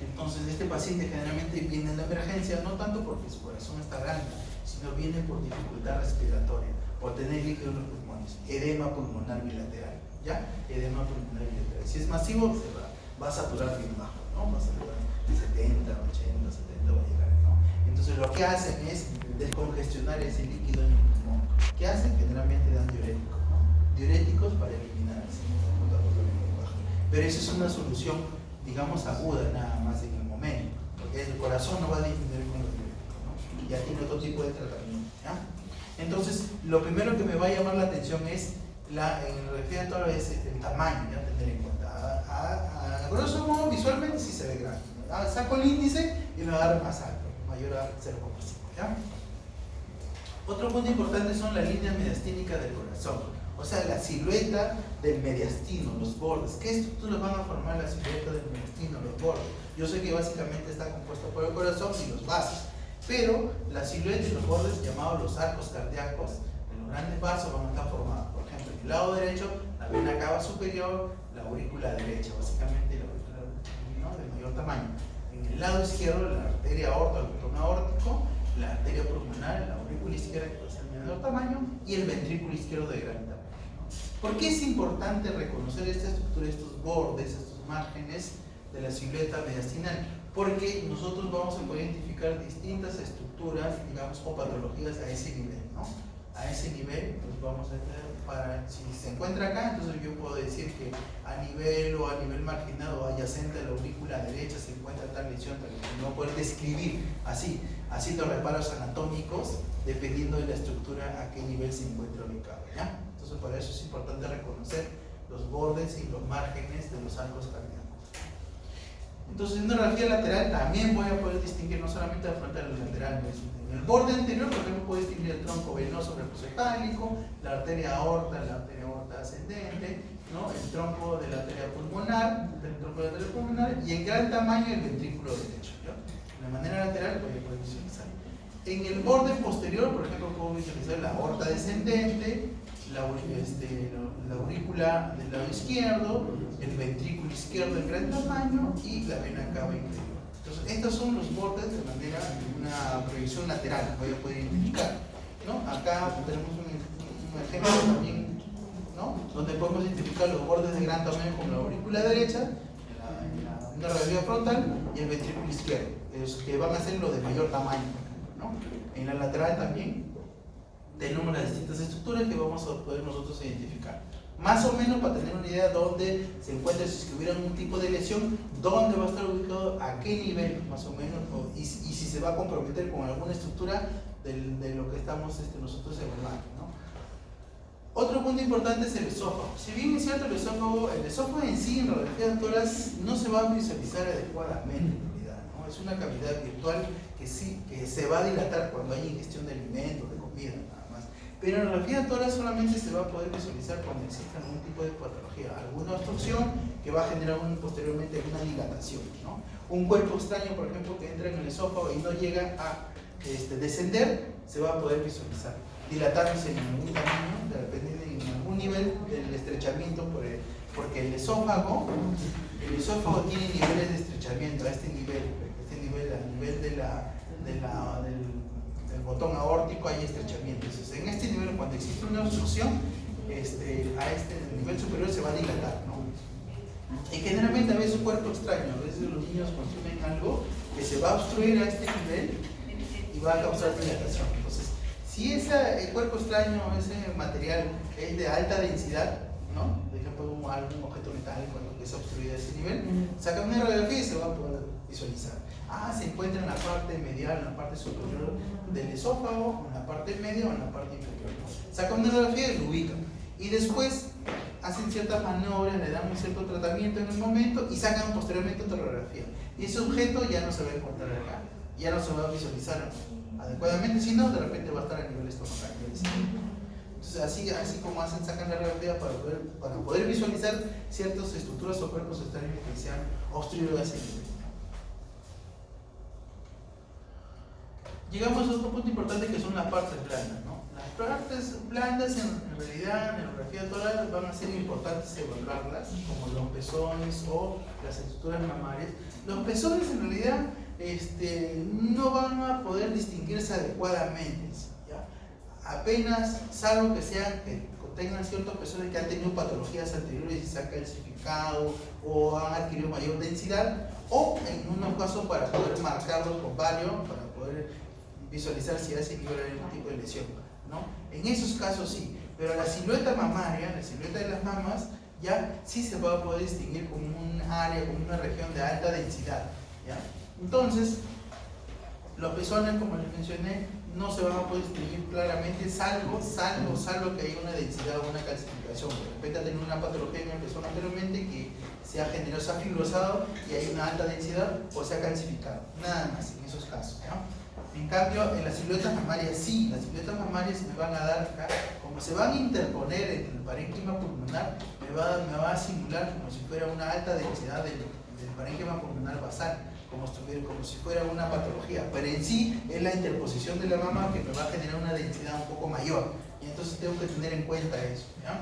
S1: Entonces, este paciente generalmente viene en la emergencia, no tanto porque su corazón está grande, sino viene por dificultad respiratoria, por tener líquido en los pulmones, edema pulmonar bilateral, ¿ya? Edema pulmonar bilateral. Si es masivo, va a saturar bien bajo, ¿no? Va a saturar 70, 80, 70 va a llegar, ¿no? Entonces, lo que hacen es descongestionar ese líquido en el pulmón. ¿Qué hacen? Generalmente dan diuréticos, ¿no? Diuréticos para eliminar el bajo. Pero esa es una solución, digamos, aguda nada más en el momento, porque el corazón no va a disminuir con los diuréticos, ¿no? Ya tiene otro tipo de tratamiento, ¿ya? Entonces, lo primero que me va a llamar la atención es, en el respiratorio, es el tamaño, ya tener en cuenta. A grosso modo, visualmente sí se ve grande. Saco el índice y me va a dar más alto, mayor a 0,5, ¿ya? Otro punto importante son las líneas mediastínicas del corazón, o sea, la silueta del mediastino, los bordes. ¿Qué estructuras van a formar la silueta del mediastino, los bordes? Yo sé que básicamente está compuesto por el corazón y los vasos, pero la silueta y los bordes, llamados los arcos cardíacos, de los grandes vasos, van a estar formados. Por ejemplo, en el lado derecho, la vena cava superior, la aurícula derecha, básicamente la aurícula, ¿no? De mayor tamaño. En el lado izquierdo, la arteria aorta, el botón aórtico, la arteria pulmonar, la aurícula izquierda, que es de menor tamaño, y el ventrículo izquierdo de gran tamaño, ¿no? ¿Por qué es importante reconocer esta estructura, estos bordes, estos márgenes de la silueta mediastinal? Porque nosotros vamos a poder identificar distintas estructuras, digamos, o patologías a ese nivel, ¿no? A ese nivel, pues vamos a tener, si se encuentra acá, entonces yo puedo decir que a nivel marginado o adyacente a la aurícula derecha se encuentra tal lesión, tal lesión. No poder describir así, haciendo reparos anatómicos, dependiendo de la estructura a qué nivel se encuentra ubicado, ¿ya? Entonces, para eso es importante reconocer los bordes y los márgenes de los arcos cardíacos. Entonces, en una radiografía lateral también voy a poder distinguir no solamente la frontal y la lateral. En el borde anterior, por ejemplo, puedo distinguir el tronco venoso rectocefálico, la arteria aorta ascendente, ¿no? El tronco de la arteria pulmonar, y en gran tamaño el ventrículo derecho, ¿no? De manera lateral voy a poder visualizar. En el borde posterior, por ejemplo, puedo visualizar la aorta descendente, la aurícula del lado izquierdo, el ventrículo izquierdo en gran tamaño y la vena cava inferior. Entonces, estos son los bordes de manera de una proyección lateral, voy a poder identificar, ¿no? Acá tenemos un ejemplo también, ¿no? Donde podemos identificar los bordes de gran tamaño como la aurícula derecha, una radiografía frontal y el ventrículo izquierdo, que van a ser los de mayor tamaño, ¿no? En la lateral también tenemos las distintas estructuras que vamos a poder nosotros identificar. Más o menos para tener una idea de dónde se encuentra, si es que hubiera algún tipo de lesión, dónde va a estar ubicado, a qué nivel más o menos, y si se va a comprometer con alguna estructura de lo que estamos nosotros evaluando, ¿no? Otro punto importante es el esófago. Si bien es cierto, el esófago en sí, en radiografía de tórax, no se va a visualizar adecuadamente en realidad, ¿no? Es una cavidad virtual que se va a dilatar cuando hay ingestión de alimentos, de comida, nada más. Pero en radiografía de tórax solamente se va a poder visualizar cuando exista algún tipo de patología, alguna obstrucción que va a generar posteriormente una dilatación, ¿no? Un cuerpo extraño, por ejemplo, que entra en el esófago y no llega a descender, se va a poder visualizar dilatándose en algún tamaño, dependiendo en algún nivel del estrechamiento por Porque el esófago tiene niveles de estrechamiento, a este nivel, a nivel del botón aórtico hay estrechamiento. Entonces, en este nivel, cuando existe una obstrucción, a este nivel superior se va a dilatar, ¿no? Y generalmente a veces un cuerpo extraño, a veces los niños consumen algo que se va a obstruir a este nivel y va a causar dilatación. Entonces, si el cuerpo extraño, ese material es de alta densidad, ¿no? Por ejemplo, algún objeto metálico que se ha obstruido a ese nivel, sacan una radiografía y se va a poder visualizar. Se encuentra en la parte medial, en la parte superior del esófago, en la parte media o en la parte inferior, ¿no? Sacan una radiografía y lo ubican. Y después hacen ciertas maniobras, le dan un cierto tratamiento en el momento y sacan posteriormente otra radiografía. Y ese objeto ya no se va a encontrar acá, ya no se va a visualizar adecuadamente, sino de repente va a estar a nivel estomacal. Entonces, así como sacan la radiografía para poder visualizar ciertas estructuras o cuerpos extraños que se han obstruido a ese nivel. Llegamos a otro punto importante que son las partes blandas, ¿no? Las partes blandas en realidad en la radiografía toral van a ser importantes evaluarlas, como los pezones o las estructuras mamarias. Los pezones en realidad no van a poder distinguirse adecuadamente, ¿ya? Apenas, salvo que tengan ciertos pezones que han tenido patologías anteriores y se han calcificado o han adquirido mayor densidad, o en unos casos para poder marcarlos con varios, para poder visualizar si a ese nivel hay algún tipo de lesión, ¿no? En esos casos sí, pero la silueta mamaria, la silueta de las mamas, ya sí se va a poder distinguir como un área, como una región de alta densidad, ¿ya? Entonces, los pezones, como les mencioné, no se van a poder distinguir claramente, salvo que haya una densidad o una calcificación. De repente ha tenido una patología en el pezón anteriormente que se ha generado, se ha fibrosado y hay una alta densidad o se ha calcificado. Nada más en esos casos, ¿no? En cambio, en las siluetas mamarias sí, las siluetas mamarias me van a dar acá, como se van a interponer en el parénquima pulmonar, me va a simular como si fuera una alta densidad del parénquima pulmonar basal, como si fuera una patología, pero en sí es la interposición de la mama que me va a generar una densidad un poco mayor, y entonces tengo que tener en cuenta eso, ¿ya?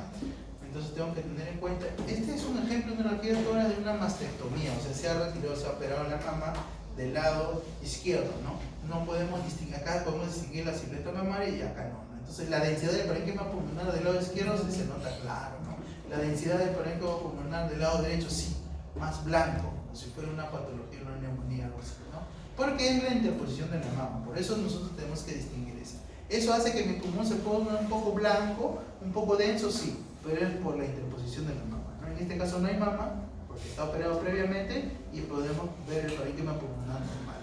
S1: Entonces tengo que tener en cuenta, este es un ejemplo en radiografía toral de una mastectomía, o sea, se ha retirado, se ha operado la mama del lado izquierdo, ¿no? No podemos distinguir, acá podemos distinguir la silueta mamaria y acá no. Entonces la densidad del parénquima pulmonar del lado izquierdo se nota claro, ¿no? La densidad del parénquima pulmonar del lado derecho sí, más blanco, como si fuera una patología, una neumonía, algo así, ¿no? Porque es la interposición de la mama, por eso nosotros tenemos que distinguir eso. Eso hace que mi pulmón se ponga un poco blanco, un poco denso, sí, pero es por la interposición de la mama, ¿no? En este caso no hay mama, porque está operado previamente y podemos ver el parénquima pulmonar normal.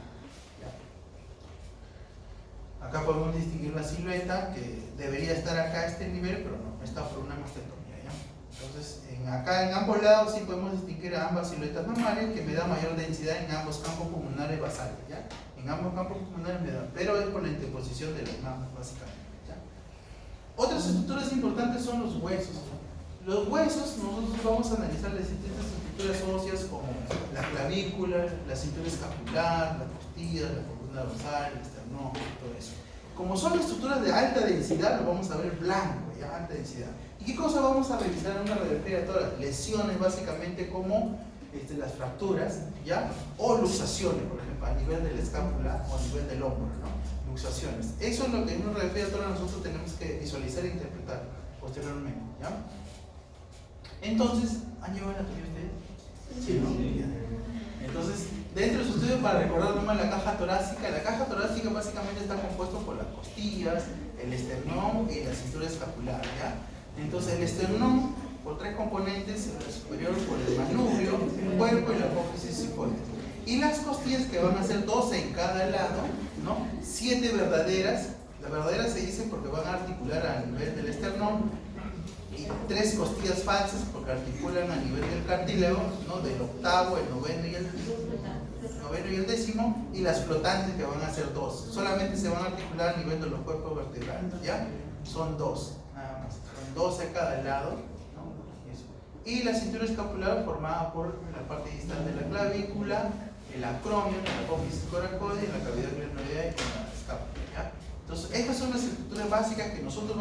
S1: Acá podemos distinguir la silueta que debería estar acá a este nivel, pero no, está por una mastectomía, ¿ya? Entonces, acá en ambos lados sí podemos distinguir a ambas siluetas mamarias que me da mayor densidad en ambos campos pulmonares basales, ¿ya? En ambos campos pulmonares me da, pero es por la interposición de las mamas, básicamente, ¿ya? Otras estructuras importantes son los huesos, ¿no? Los huesos, nosotros vamos a analizar las distintas estructuras óseas como la clavícula, la cintura escapular, las costillas, la columna dorsal, el esternón, todo eso. Como son estructuras de alta densidad, lo vamos a ver blanco, ya, alta densidad. ¿Y qué cosa vamos a revisar en una radiografía toral? Lesiones básicamente como las fracturas, ¿ya? O luxaciones, por ejemplo, a nivel de la escápula o a nivel del hombro, ¿no? Luxaciones. Eso es lo que en una radiografía toral nosotros tenemos que visualizar e interpretar posteriormente, ¿ya? Entonces, ¿han llevado la teoría ustedes? Sí, ¿no? Entonces, dentro de su estudio, para recordar nomás la caja torácica básicamente está compuesto por las costillas, el esternón y la cintura escapular, ¿ya? Entonces, el esternón, por tres componentes, el superior por el manubrio, el cuerpo y la apófisis sifoides. Y las costillas, que van a ser 12 en cada lado, ¿no? 7 verdaderas. Las verdaderas se dicen porque van a articular a nivel del esternón, y 3 costillas falsas porque articulan a nivel del cartílago, ¿no? Del octavo, el noveno y el décimo, y las flotantes, que van a ser 2. Solamente se van a articular a nivel de los cuerpos vertebrales, ¿ya? Son 2, nada más. Son 12 a cada lado, ¿no? Eso. Y la cintura escapular formada por la parte distal de la clavícula, el acromio, la apófisis coracoide, la cavidad glenoidea y la escápula, ¿ya? Entonces, estas son las estructuras básicas que nosotros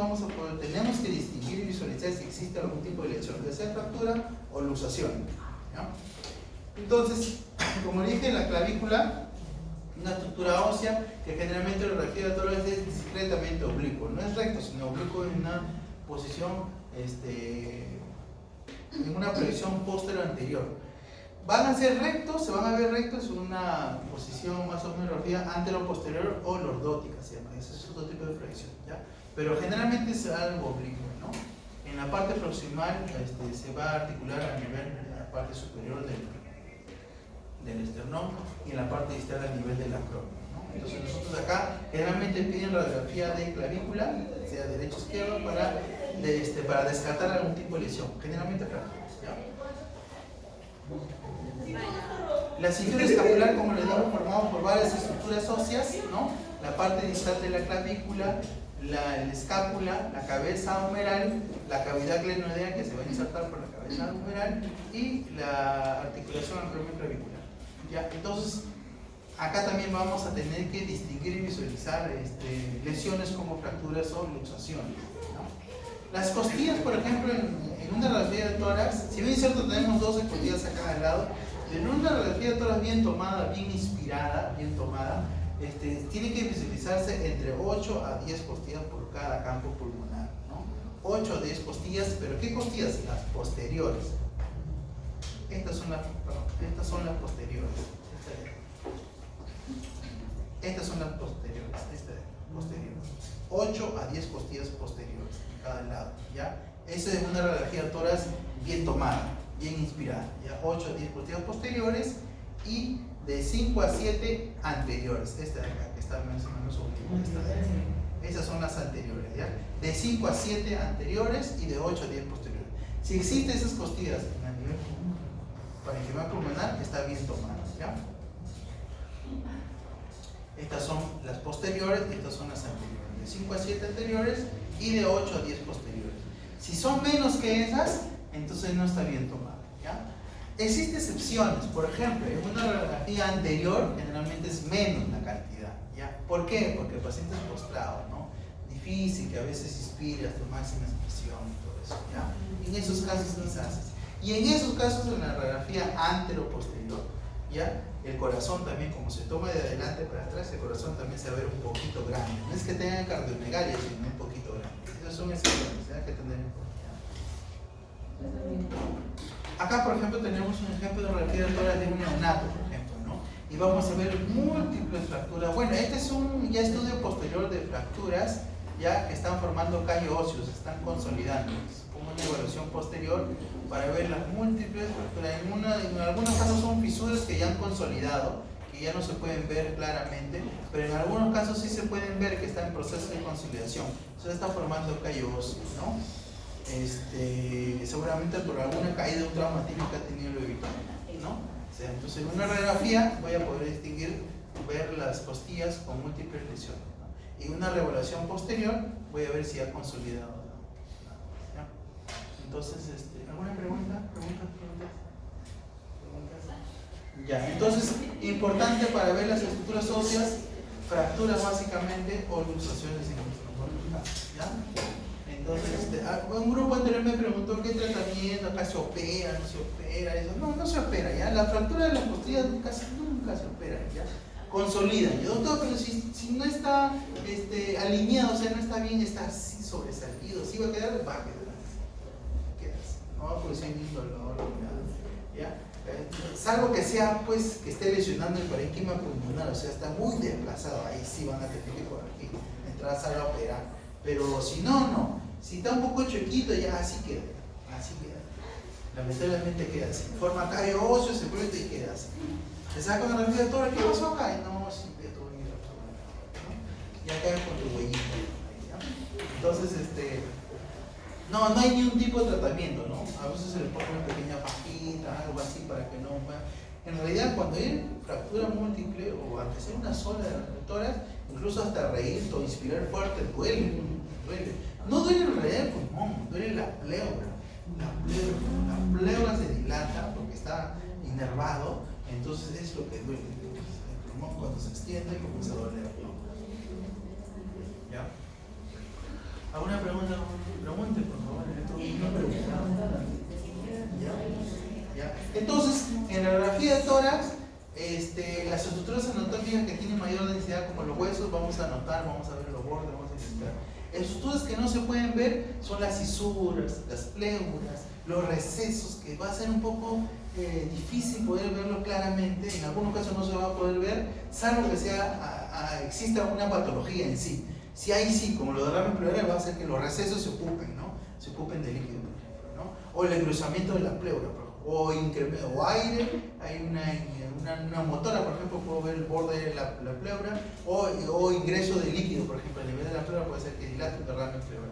S1: tenemos que distinguir y visualizar si existe algún tipo de lesión, ya sea fractura o luxación, ¿ya? Entonces, como dije, la clavícula, una estructura ósea que generalmente la radiografía de tórax es discretamente oblicuo, no es recto, sino oblicuo en una posición, en una proyección posterior-anterior. Van a ser rectos, se van a ver rectos en una posición más o menos radiografía antero-posterior o lordótica, se llama. Ese es otro tipo de proyección, ¿ya? Pero generalmente es algo oblicuo, ¿no? En la parte proximal se va a articular a nivel de la parte superior del esternón y en la parte distal a nivel del acromion, ¿no? Entonces nosotros acá generalmente piden radiografía de clavícula, sea derecho o izquierdo, para descartar algún tipo de lesión, generalmente fracturas, ¿ya? La cintura escapular, como les digo, formada por varias estructuras óseas, ¿no? La parte distal de la clavícula, la escápula, la cabeza humeral, la cavidad glenoidea que se va a insertar por la cabeza humeral y la articulación acromioclavicular, ¿ya? Entonces, acá también vamos a tener que distinguir y visualizar lesiones como fracturas o luxaciones, ¿no? Las costillas, por ejemplo, en una radiografía de tórax, si bien es cierto tenemos 12 costillas acá al lado, en una radiografía de tórax bien tomada, bien inspirada, bien tomada, tiene que visualizarse entre 8 a 10 costillas por cada campo pulmonar, ¿no? 8 a 10 costillas, pero ¿qué costillas? Las posteriores. Estas son las posteriores. Estas son las posteriores. 8 a 10 costillas posteriores en cada lado, ¿ya? Esa es una radiografía de tórax bien tomada, bien inspirada, ¿ya? 8 a 10 costillas posteriores y de 5 a 7 anteriores. Esta de acá, que está más o menos esta de acá. Esas son las anteriores, ¿ya? De 5 a 7 anteriores y de 8 a 10 posteriores. Si existen esas costillas a nivel parenquimal pulmonar, está bien tomada, ¿ya? Estas son las posteriores y estas son las anteriores. De 5 a 7 anteriores y de 8 a 10 posteriores. Si son menos que esas, entonces no está bien tomada, ¿ya? Existen excepciones. Por ejemplo, en una radiografía anterior generalmente es menos la cantidad, ¿ya? ¿Por qué? Porque el paciente es postrado, ¿no? Difícil que a veces inspire hasta máxima expresión y todo eso, ¿ya? En esos casos no se hace. Y en esos casos, en la radiografía antero-posterior, ¿ya? El corazón también, como se toma de adelante para atrás, el corazón también se va a ver un poquito grande. No es que tenga cardiomegalia, sino un poquito grande. Esas son excepciones, hay que tener en cuenta. Acá, por ejemplo, tenemos un ejemplo de radiografía de tórax de un neonato, por ejemplo, ¿no? Y vamos a ver múltiples fracturas. Bueno, este es un estudio posterior de fracturas, ya que están formando callo óseo, se están consolidando. Como una evaluación posterior para ver las múltiples fracturas. En algunos casos son fisuras que ya han consolidado, que ya no se pueden ver claramente, pero en algunos casos sí se pueden ver que está en proceso de consolidación. Se está formando callo óseo, ¿no? Seguramente por alguna caída o traumatismo que ha tenido el bebito, ¿no? O sea, entonces en una radiografía voy a poder distinguir, ver las costillas con múltiples lesiones, ¿no? Y en una reevaluación posterior voy a ver si ha consolidado, ¿no? ¿Ya? Entonces, ¿alguna pregunta? ¿Preguntas? Ya, entonces, importante para ver las estructuras óseas, fracturas básicamente o luxaciones en nuestro caso, ¿ya? Entonces, un grupo anterior me preguntó qué tratamiento, acá se opera, no se opera, eso. No se opera, ¿ya? La fractura de las costillas casi nunca se opera, ¿ya? Consolidan, ¿ya? Doctor, pero si no está alineado, o sea, no está bien, está así sobresalido, ¿sí va a quedar? Va a quedar. No va a producir ni dolor ni nada, ¿ya? Salvo que sea, pues, que esté lesionando el parenquima pulmonar, o sea, está muy desplazado, ahí sí van a tener que por aquí entrar a sala a operar. Pero si no. Si está un poco chuequito, ya así queda. Lamentablemente queda así. Forma callo óseo, se proyecta y queda así. Te saca una radiografía de tórax, ¿qué pasó acá? Y no, siempre todo bien, ¿no? Ya cae con tu huellita. Entonces, no hay ni un tipo de tratamiento, ¿no? A veces se le pone una pequeña pajita, algo así para que no. En realidad, cuando hay fractura múltiple o aunque sea una sola de tórax, incluso hasta reír o inspirar fuerte, duele. No duele en realidad el pulmón, duele la pleura. La pleura se dilata porque está inervado, entonces es lo que duele. El pulmón cuando se extiende comienza a doler, ¿no? ¿Ya? ¿Alguna pregunta? Pregunte, por favor. ¿Ya? Entonces, en la radiografía de tórax, las estructuras anatómicas que tienen mayor densidad, como los huesos, vamos a anotar, vamos a ver los bordes, vamos a identificar. Estructuras que no se pueden ver son las fisuras, las pleuras, los recesos, que va a ser un poco difícil poder verlo claramente. En algunos casos no se va a poder ver, salvo que exista una patología en sí. Si ahí sí, como lo derrames pleurales, va a hacer que los recesos se ocupen, ¿no? Se ocupen de líquido, por ejemplo, ¿no? O el engrosamiento de la pleura, o aire, hay una motora, por ejemplo, puedo ver el borde de la pleura, o ingreso de líquido, por ejemplo, a nivel de la pleura puede ser que dilate un derrame pleural.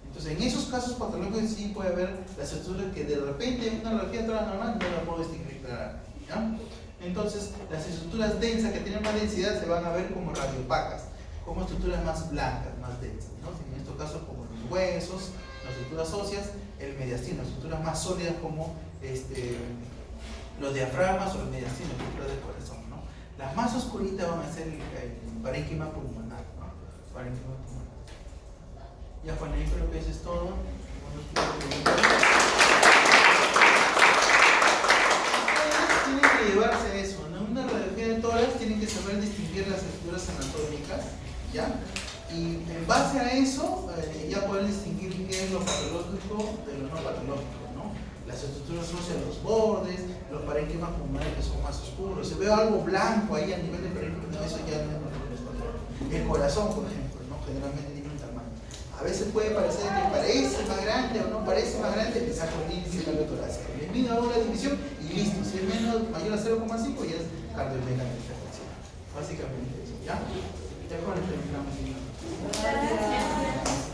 S1: Entonces, en esos casos patológicos sí puede haber las estructuras que de repente en una radiografía torácica normal no la puedo distinguir claramente, ¿ya? Entonces, las estructuras densas que tienen más densidad se van a ver como radiopacas, como estructuras más blancas, más densas, ¿no? En estos casos como los huesos, las estructuras óseas, el mediastino, las estructuras más sólidas como los diafragmas o el mediastino, las estructuras del corazón, ¿no? Las más oscuritas van a ser el parénquima pulmonar, ¿no? Parénquima pulmonar. Ya Juan, ahí creo que eso es todo. Tienen que llevarse eso, ¿no? Una radiografía de tórax tienen que saber distinguir las estructuras anatómicas, ¿ya? Y en base a eso, ya poder distinguir qué es lo patológico de lo no patológico, ¿no? Las estructuras óseas, los bordes, los parénquimas pulmonares que son más oscuros. Si veo algo blanco ahí a nivel de parénquima, no, eso ya no es patológico. El corazón, por ejemplo, ¿no? Generalmente tiene un tamaño. A veces puede parecer que parece más grande o no parece más grande, le saco el índice cardiotorácico. Le mido ahora la división y listo. Si es mayor a 0,5 ya es cardiovena de intervención. Básicamente eso, ¿ya? Ya con el terminamos. Gracias.